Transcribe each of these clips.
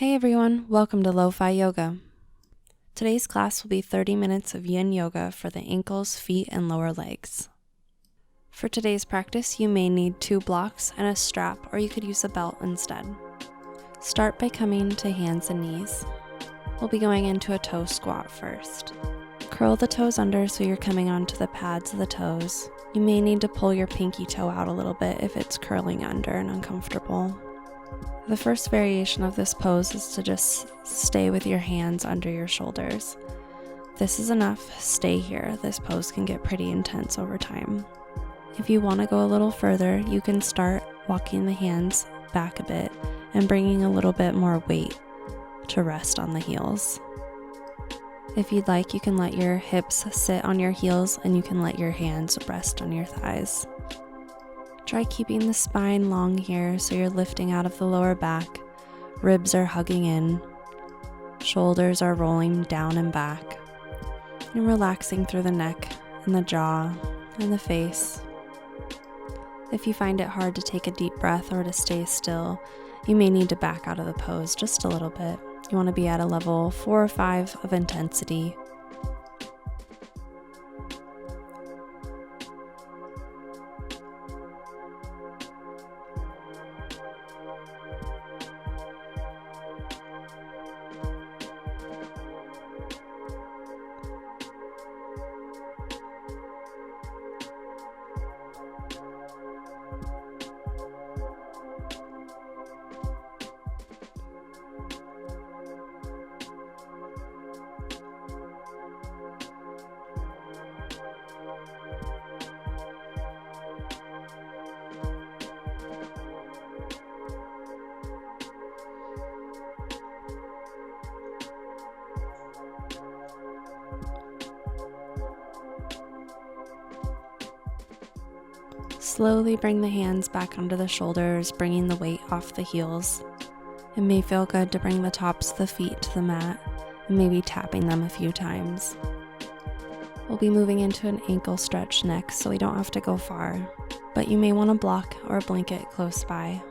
Hey everyone, welcome to Lo-Fi Yoga. Today's class will be 30 minutes of yin yoga for the ankles, feet, and lower legs. For today's practice, you may need 2 blocks and a strap, or you could use a belt instead. Start by coming to hands and knees. We'll be going into a toe squat first. Curl the toes under so you're coming onto the pads of the toes. You may need to pull your pinky toe out a little bit if it's curling under and uncomfortable. The first variation of this pose is to just stay with your hands under your shoulders. This is enough. Stay here. This pose can get pretty intense over time. If you want to go a little further, you can start walking the hands back a bit and bringing a little bit more weight to rest on the heels. If you'd like, you can let your hips sit on your heels and you can let your hands rest on your thighs. Try keeping the spine long here so you're lifting out of the lower back, ribs are hugging in, shoulders are rolling down and back, and relaxing through the neck and the jaw and the face. If you find it hard to take a deep breath or to stay still, you may need to back out of the pose just a little bit. You want to be at a level 4 or 5 of intensity. Slowly bring the hands back under the shoulders, bringing the weight off the heels. It may feel good to bring the tops of the feet to the mat and maybe tapping them a few times. We'll be moving into an ankle stretch next, so we don't have to go far, but you may want a block or a blanket close by.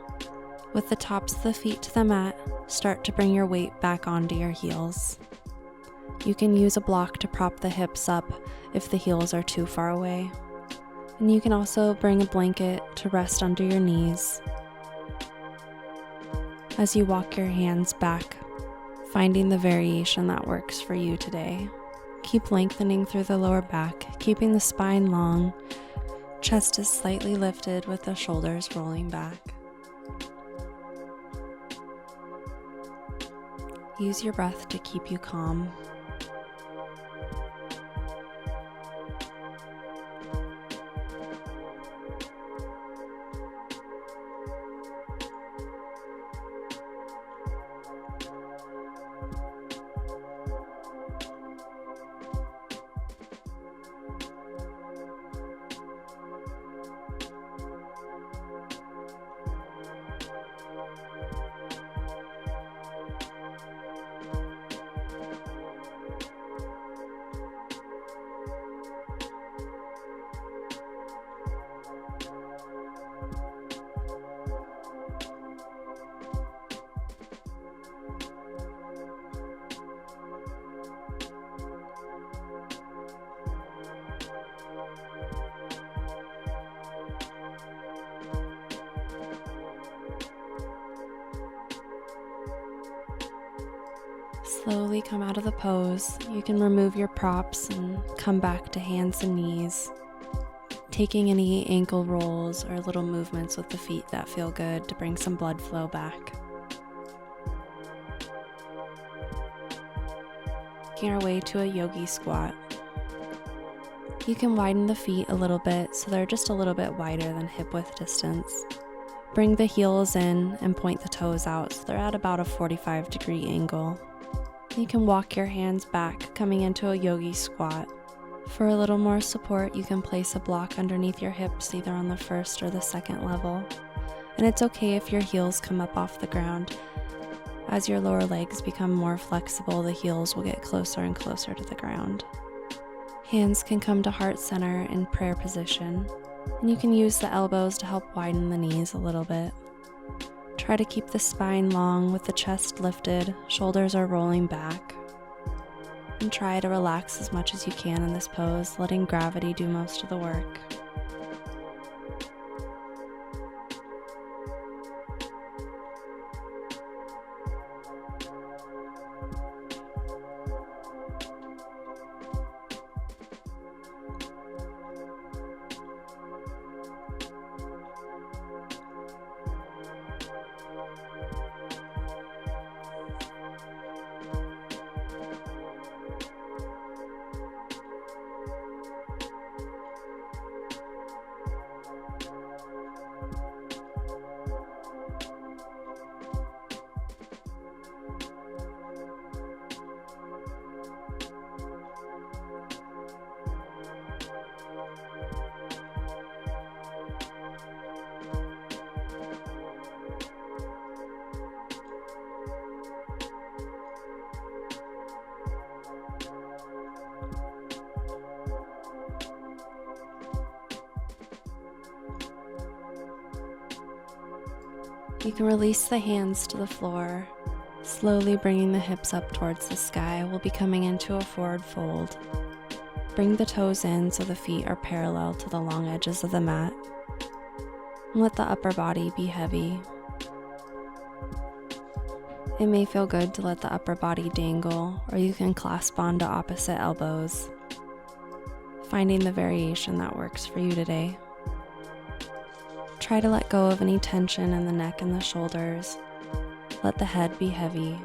With the tops of the feet to the mat, start to bring your weight back onto your heels. You can use a block to prop the hips up if the heels are too far away. And you can also bring a blanket to rest under your knees. As you walk your hands back, finding the variation that works for you today. Keep lengthening through the lower back, keeping the spine long. Chest is slightly lifted with the shoulders rolling back. Use your breath to keep you calm. Slowly come out of the pose. You can remove your props and come back to hands and knees, taking any ankle rolls or little movements with the feet that feel good to bring some blood flow back. Making our way to a yogi squat. You can widen the feet a little bit so they're just a little bit wider than hip width distance. Bring the heels in and point the toes out so they're at about a 45-degree angle. You can walk your hands back, coming into a yogi squat. For a little more support, you can place a block underneath your hips, either on the first or the second level. And it's okay if your heels come up off the ground. As your lower legs become more flexible, the heels will get closer and closer to the ground. Hands can come to heart center in prayer position, and you can use the elbows to help widen the knees a little bit. Try to keep the spine long with the chest lifted, shoulders are rolling back. And try to relax as much as you can in this pose, letting gravity do most of the work. You can release the hands to the floor, slowly bringing the hips up towards the sky. We'll be coming into a forward fold. Bring the toes in so the feet are parallel to the long edges of the mat. And let the upper body be heavy. It may feel good to let the upper body dangle, or you can clasp onto opposite elbows, finding the variation that works for you today. Try to let go of any tension in the neck and the shoulders. Let the head be heavy.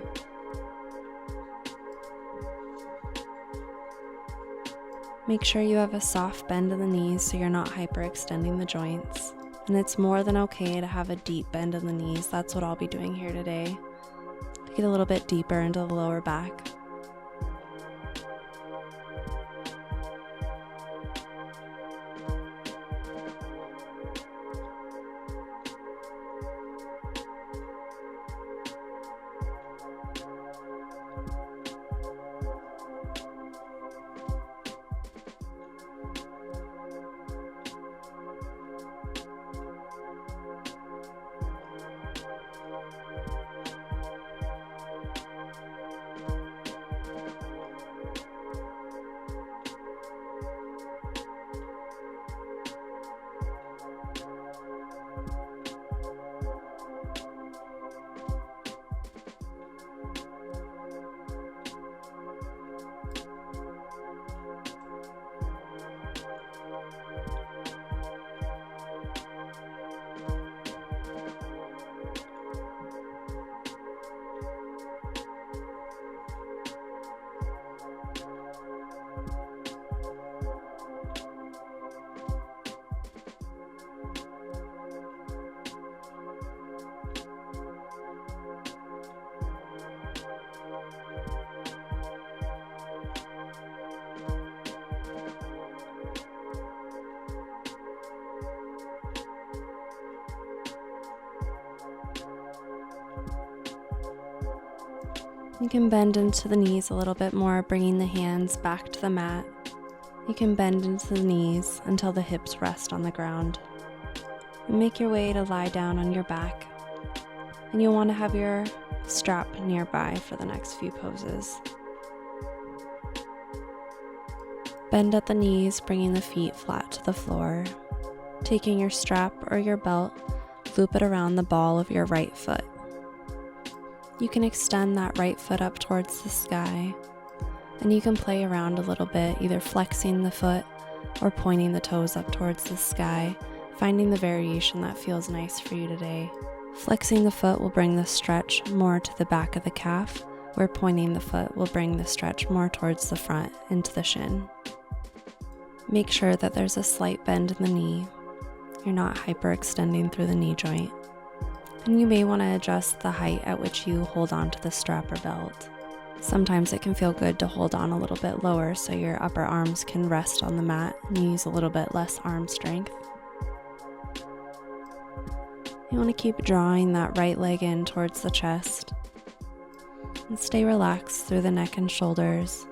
Make sure you have a soft bend in the knees so you're not hyperextending the joints. And it's more than okay to have a deep bend in the knees. That's what I'll be doing here today, to get a little bit deeper into the lower back. You can bend into the knees a little bit more, bringing the hands back to the mat. You can bend into the knees until the hips rest on the ground. And make your way to lie down on your back. And you'll want to have your strap nearby for the next few poses. Bend at the knees, bringing the feet flat to the floor. Taking your strap or your belt, loop it around the ball of your right foot. You can extend that right foot up towards the sky, and you can play around a little bit, either flexing the foot or pointing the toes up towards the sky, finding the variation that feels nice for you today. Flexing the foot will bring the stretch more to the back of the calf, where pointing the foot will bring the stretch more towards the front into the shin. Make sure that there's a slight bend in the knee. You're not hyperextending through the knee joint. And you may want to adjust the height at which you hold on to the strap or belt. Sometimes it can feel good to hold on a little bit lower so your upper arms can rest on the mat and use a little bit less arm strength. You want to keep drawing that right leg in towards the chest and stay relaxed through the neck and shoulders.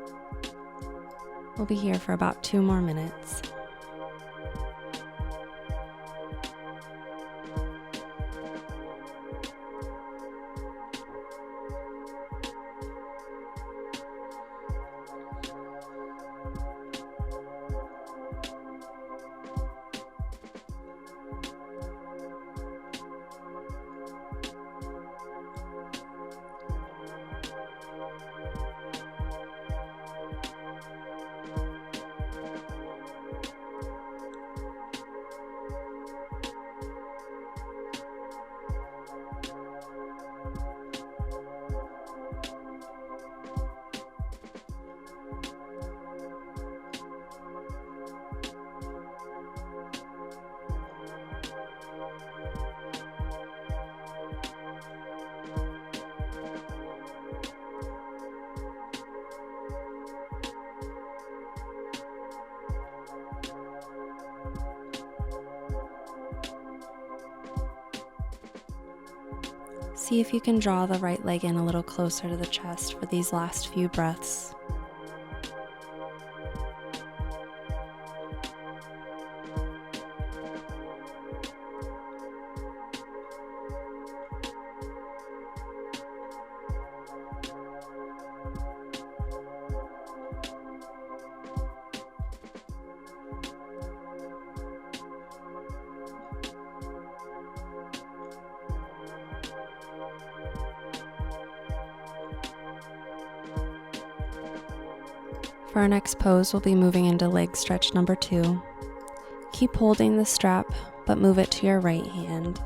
We'll be here for about 2 more minutes. See if you can draw the right leg in a little closer to the chest for these last few breaths. For our next pose, we'll be moving into leg stretch number 2. Keep holding the strap, but move it to your right hand.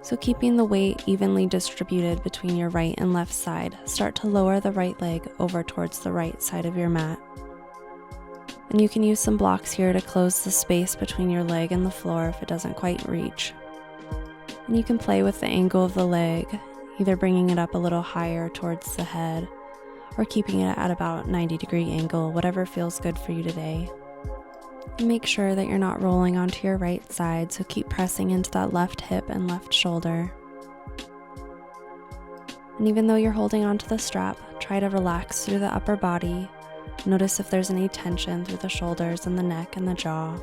So keeping the weight evenly distributed between your right and left side, start to lower the right leg over towards the right side of your mat. And you can use some blocks here to close the space between your leg and the floor if it doesn't quite reach. And you can play with the angle of the leg, either bringing it up a little higher towards the head, or keeping it at about 90-degree angle, whatever feels good for you today. And make sure that you're not rolling onto your right side, so keep pressing into that left hip and left shoulder. And even though you're holding onto the strap, try to relax through the upper body. Notice if there's any tension through the shoulders and the neck and the jaw.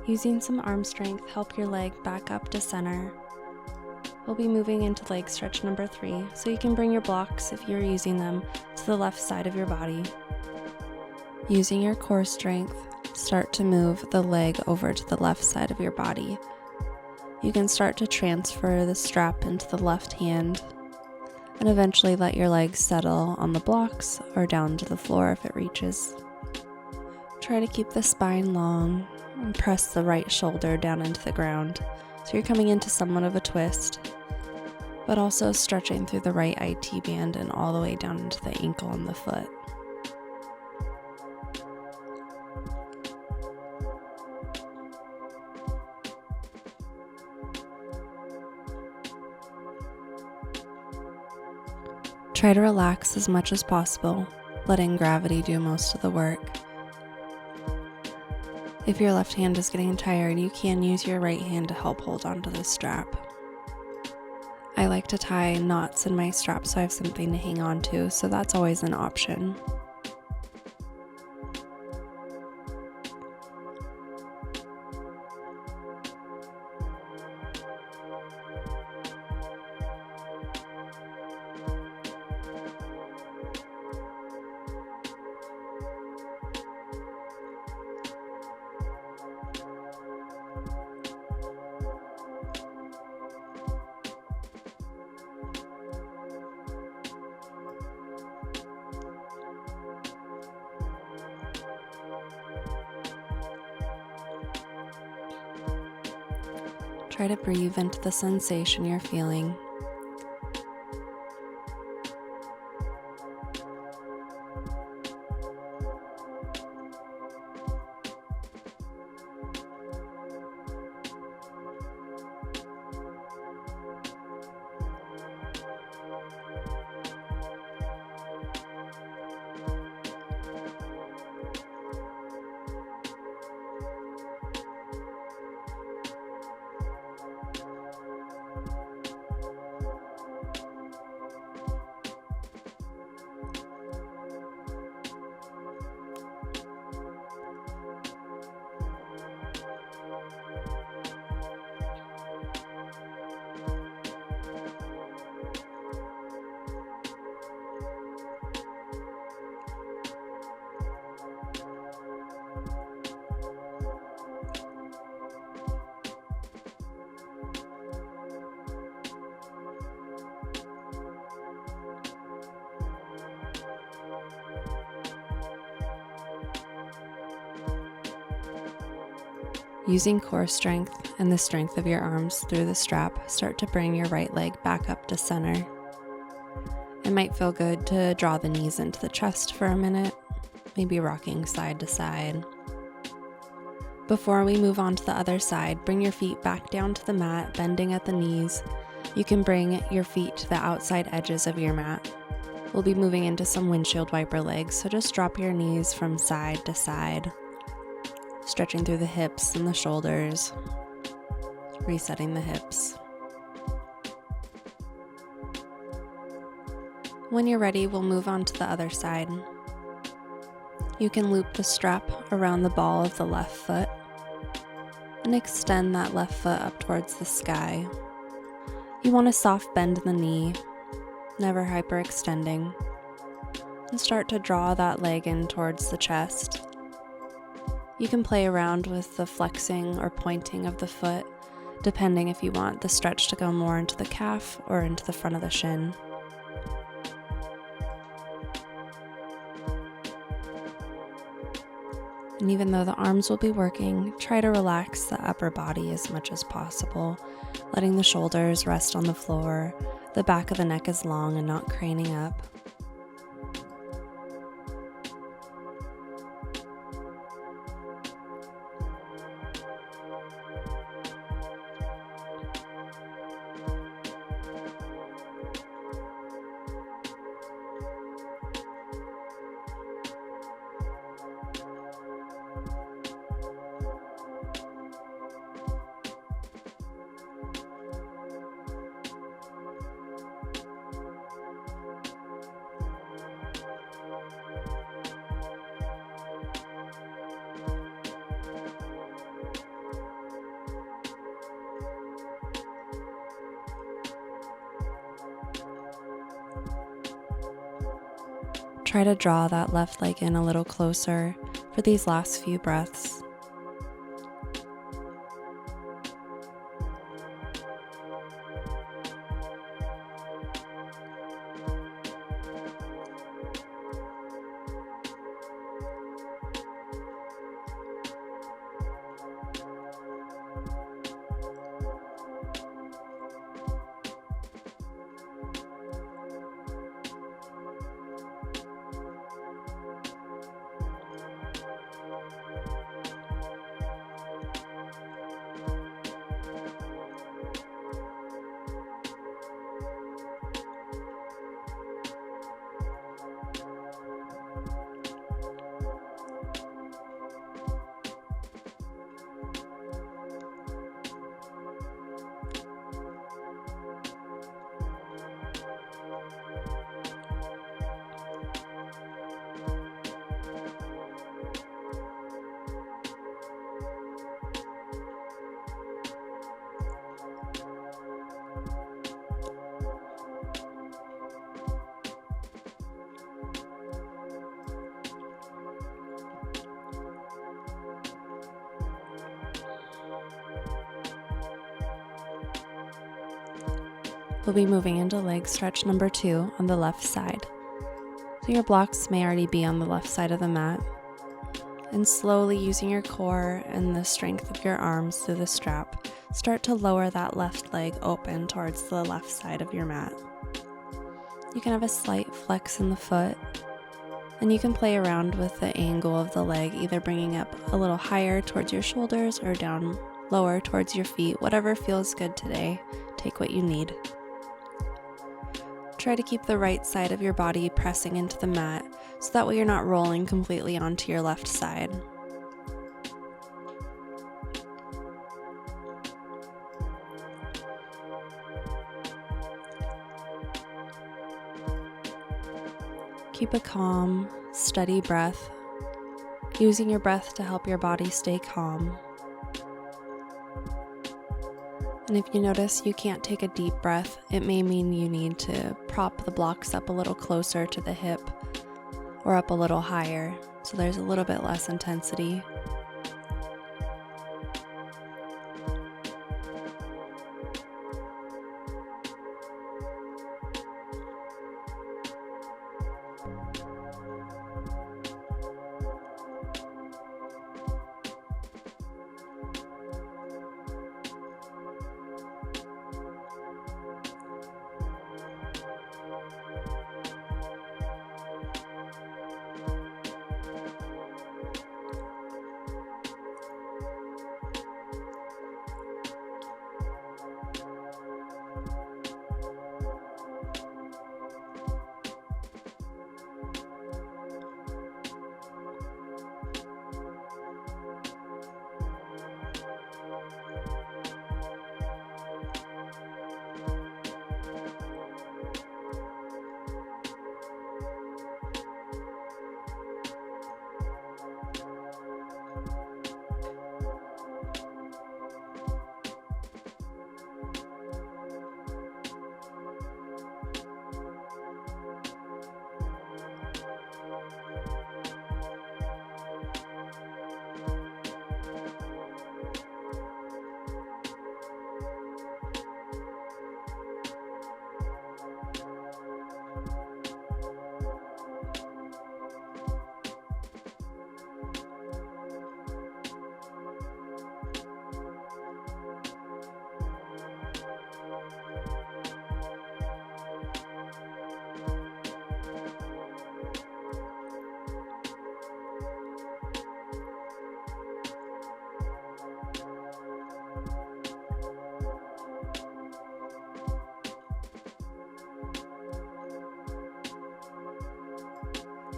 Using some arm strength, help your leg back up to center. We'll be moving into leg stretch number 3, so you can bring your blocks, if you're using them, to the left side of your body. Using your core strength, start to move the leg over to the left side of your body. You can start to transfer the strap into the left hand, and eventually let your legs settle on the blocks or down to the floor if it reaches. Try to keep the spine long and press the right shoulder down into the ground, so you're coming into somewhat of a twist, but also stretching through the right IT band and all the way down into the ankle and the foot. Try to relax as much as possible, letting gravity do most of the work. If your left hand is getting tired, you can use your right hand to help hold onto the strap. I like to tie knots in my strap so I have something to hang on to, so that's always an option. Try to breathe into the sensation you're feeling. Using core strength and the strength of your arms through the strap, start to bring your right leg back up to center. It might feel good to draw the knees into the chest for a minute, maybe rocking side to side. Before we move on to the other side, bring your feet back down to the mat, bending at the knees. You can bring your feet to the outside edges of your mat. We'll be moving into some windshield wiper legs, so just drop your knees from side to side, stretching through the hips and the shoulders, resetting the hips. When you're ready, we'll move on to the other side. You can loop the strap around the ball of the left foot and extend that left foot up towards the sky. You want a soft bend in the knee, never hyperextending, and start to draw that leg in towards the chest. You can play around with the flexing or pointing of the foot, depending if you want the stretch to go more into the calf or into the front of the shin. And even though the arms will be working, try to relax the upper body as much as possible, letting the shoulders rest on the floor. The back of the neck is long and not craning up. Try to draw that left leg in a little closer for these last few breaths. We'll be moving into leg stretch number 2 on the left side. So your blocks may already be on the left side of the mat. And slowly using your core and the strength of your arms through the strap, Start to lower that left leg open towards the left side of your mat. You can have a slight flex in the foot, and you can play around with the angle of the leg, either bringing up a little higher towards your shoulders or down lower towards your feet. Whatever feels good today, take what you need. Try to keep the right side of your body pressing into the mat, so that way you're not rolling completely onto your left side. Keep a calm, steady breath, using your breath to help your body stay calm. And if you notice you can't take a deep breath, it may mean you need to prop the blocks up a little closer to the hip or up a little higher, so there's a little bit less intensity.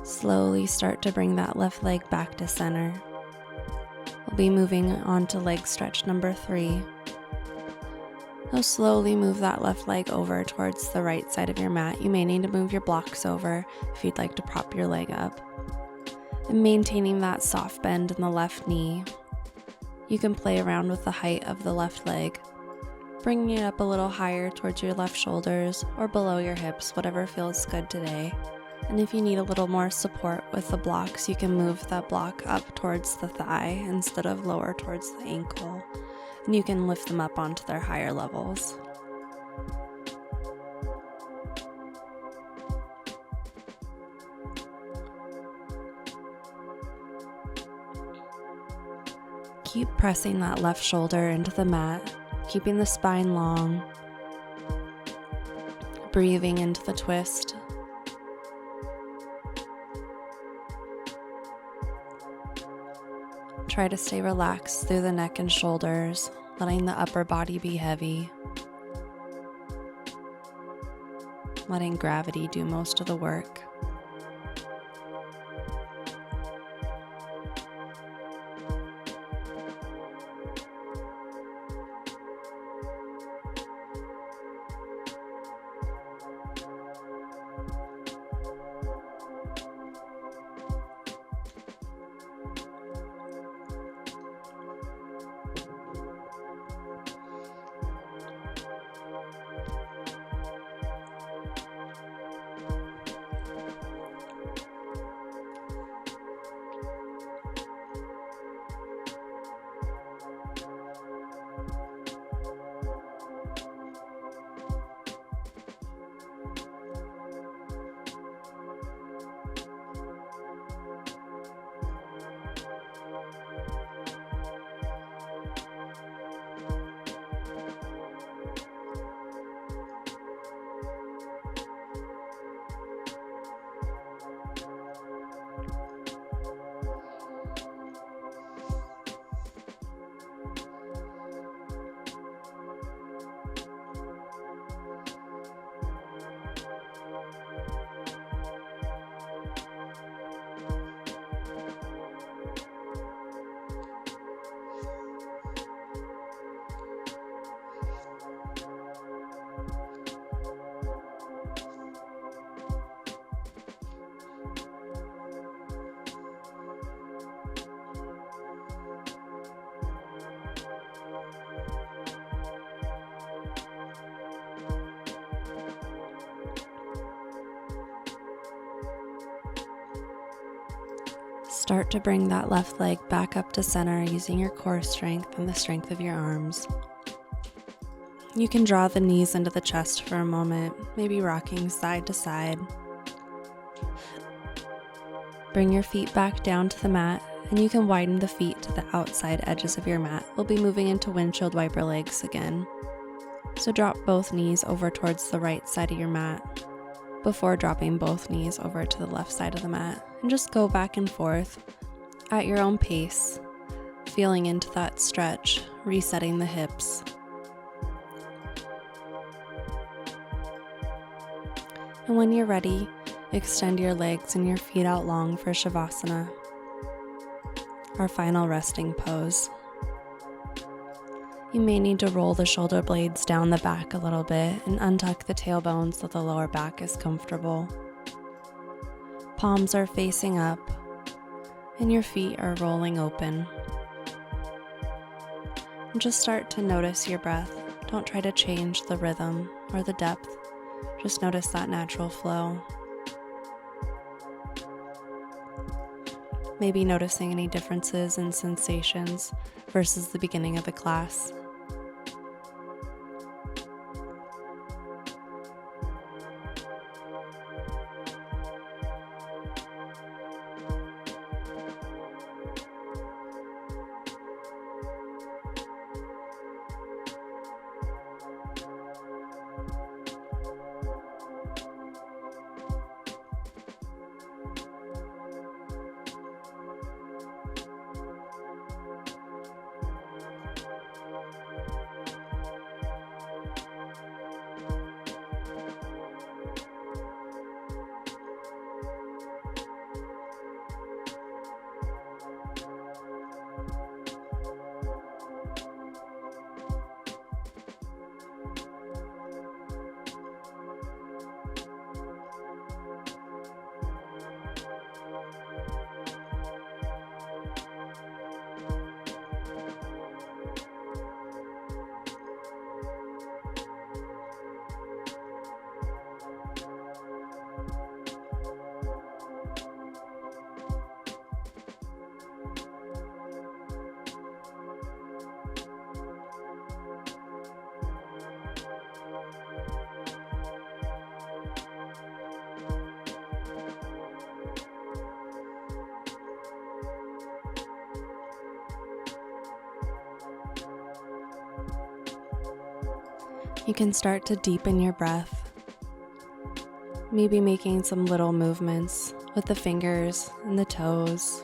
Slowly start to bring that left leg back to center. We'll be moving on to leg stretch number 3. Now slowly move that left leg over towards the right side of your mat. You may need to move your blocks over if you'd like to prop your leg up. And maintaining that soft bend in the left knee, you can play around with the height of the left leg, bringing it up a little higher towards your left shoulders or below your hips, whatever feels good today. And if you need a little more support with the blocks, you can move that block up towards the thigh instead of lower towards the ankle. And you can lift them up onto their higher levels. Keep pressing that left shoulder into the mat, keeping the spine long, breathing into the twist. Try to stay relaxed through the neck and shoulders, letting the upper body be heavy. Letting gravity do most of the work. Start to bring that left leg back up to center using your core strength and the strength of your arms. You can draw the knees into the chest for a moment, maybe rocking side to side. Bring your feet back down to the mat, and you can widen the feet to the outside edges of your mat. We'll be moving into windshield wiper legs again. So drop both knees over towards the right side of your mat before dropping both knees over to the left side of the mat. And just go back and forth at your own pace, feeling into that stretch, resetting the hips. And when you're ready, extend your legs and your feet out long for shavasana, our final resting pose. You may need to roll the shoulder blades down the back a little bit and untuck the tailbone so the lower back is comfortable. Palms are facing up and your feet are rolling open. And just start to notice your breath. Don't try to change the rhythm or the depth. Just notice that natural flow. Maybe noticing any differences in sensations versus the beginning of the class. You can start to deepen your breath, maybe making some little movements with the fingers and the toes,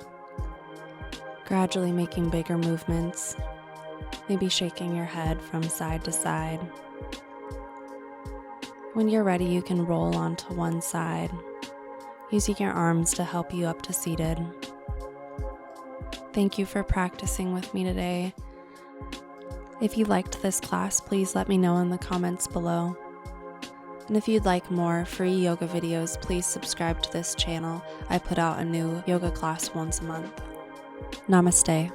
gradually making bigger movements, maybe shaking your head from side to side. When you're ready, you can roll onto one side, using your arms to help you up to seated. Thank you for practicing with me today. If you liked this class, please let me know in the comments below. And if you'd like more free yoga videos, please subscribe to this channel. I put out a new yoga class once a month. Namaste.